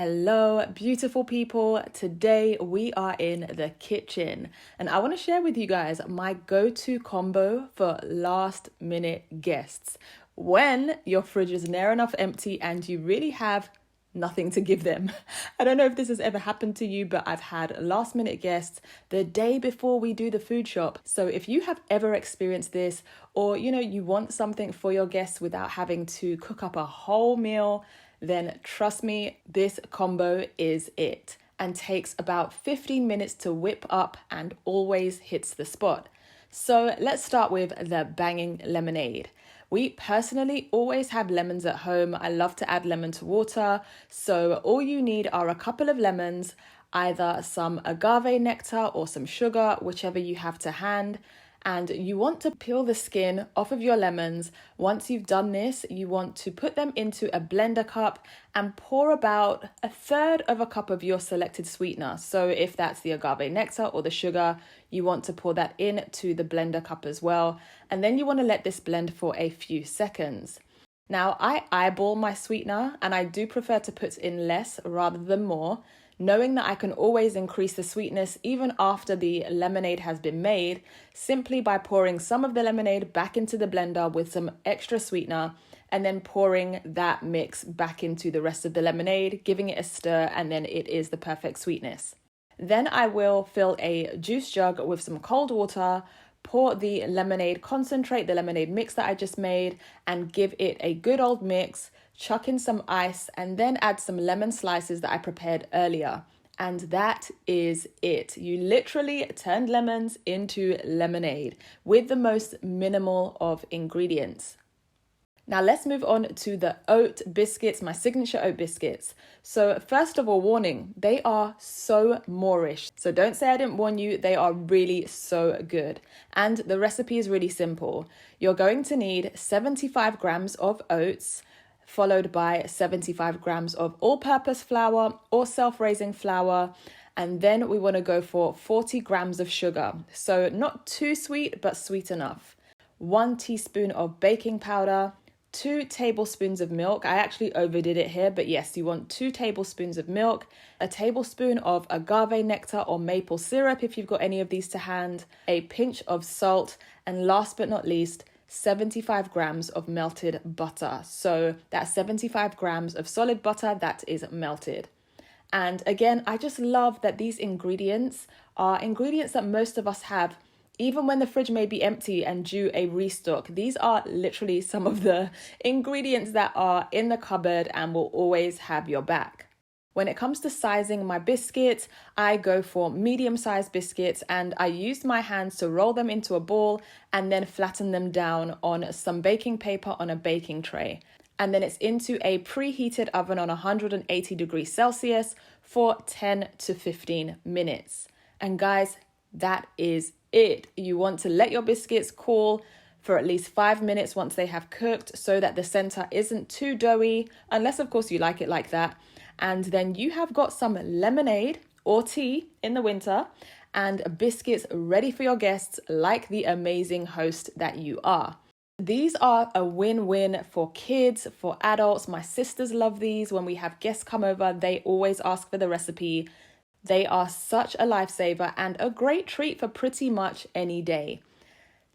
Hello, beautiful people. Today we are in the kitchen and I want to share with you guys my go-to combo for last minute guests when your fridge is near enough empty and you really have nothing to give them. I don't know if this has ever happened to you, but I've had last minute guests the day before we do the food shop. So if you have ever experienced this, or you want something for your guests without having to cook up a whole meal, then trust me, this combo is it, and takes about 15 minutes to whip up and always hits the spot. So let's start with the banging lemonade. We personally always have lemons at home. I love to add lemon to water. So all you need are a couple of lemons, either some agave nectar or some sugar, whichever you have to hand. And you want to peel the skin off of your lemons. Once you've done this, you want to put them into a blender cup and pour about a third of a cup of your selected sweetener. So if that's the agave nectar or the sugar, you want to pour that into the blender cup as well. And then you want to let this blend for a few seconds. Now, I eyeball my sweetener and I do prefer to put in less rather than more, knowing that I can always increase the sweetness even after the lemonade has been made, simply by pouring some of the lemonade back into the blender with some extra sweetener and then pouring that mix back into the rest of the lemonade, giving it a stir, and then it is the perfect sweetness. Then I will fill a juice jug with some cold water, pour the lemonade concentrate, the lemonade mix that I just made, and give it a good old mix. Chuck in some ice and then add some lemon slices that I prepared earlier. And that is it. You literally turned lemons into lemonade with the most minimal of ingredients. Now let's move on to the oat biscuits, my signature oat biscuits. So first of all, warning, they are so Moorish. So don't say I didn't warn you, they are really so good. And the recipe is really simple. You're going to need 75 grams of oats, followed by 75 grams of all-purpose flour or self-raising flour. And then we want to go for 40 grams of sugar. So not too sweet, but sweet enough. 1 teaspoon of baking powder, 2 tablespoons of milk. I actually overdid it here, but yes, you want 2 tablespoons of milk, a tablespoon of agave nectar or maple syrup if you've got any of these to hand, a pinch of salt, and last but not least, 75 grams of melted butter. So that's 75 grams of solid butter that is melted. And again, I just love that these ingredients are ingredients that most of us have, even when the fridge may be empty and due a restock. These are literally some of the ingredients that are in the cupboard and will always have your back. When it comes to sizing my biscuits, I go for medium-sized biscuits and I use my hands to roll them into a ball and then flatten them down on some baking paper on a baking tray. And then it's into a preheated oven on 180 degrees Celsius for 10 to 15 minutes. And guys, that is it. You want to let your biscuits cool for at least 5 minutes once they have cooked so that the center isn't too doughy, unless of course you like it like that. And then you have got some lemonade or tea in the winter and biscuits ready for your guests like the amazing host that you are. These are a win-win for kids, for adults. My sisters love these. When we have guests come over, they always ask for the recipe. They are such a lifesaver and a great treat for pretty much any day.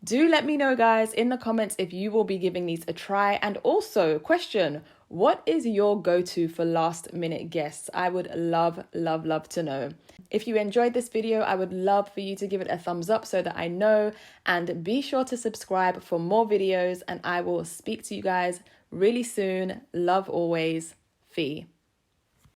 Do let me know, guys, in the comments if you will be giving these a try. And also, question, what is your go-to for last minute guests? I would love to know. If you enjoyed this video, I would love for you to give it a thumbs up so that I know, and be sure to subscribe for more videos, and I will speak to you guys really soon. Love always, Fee.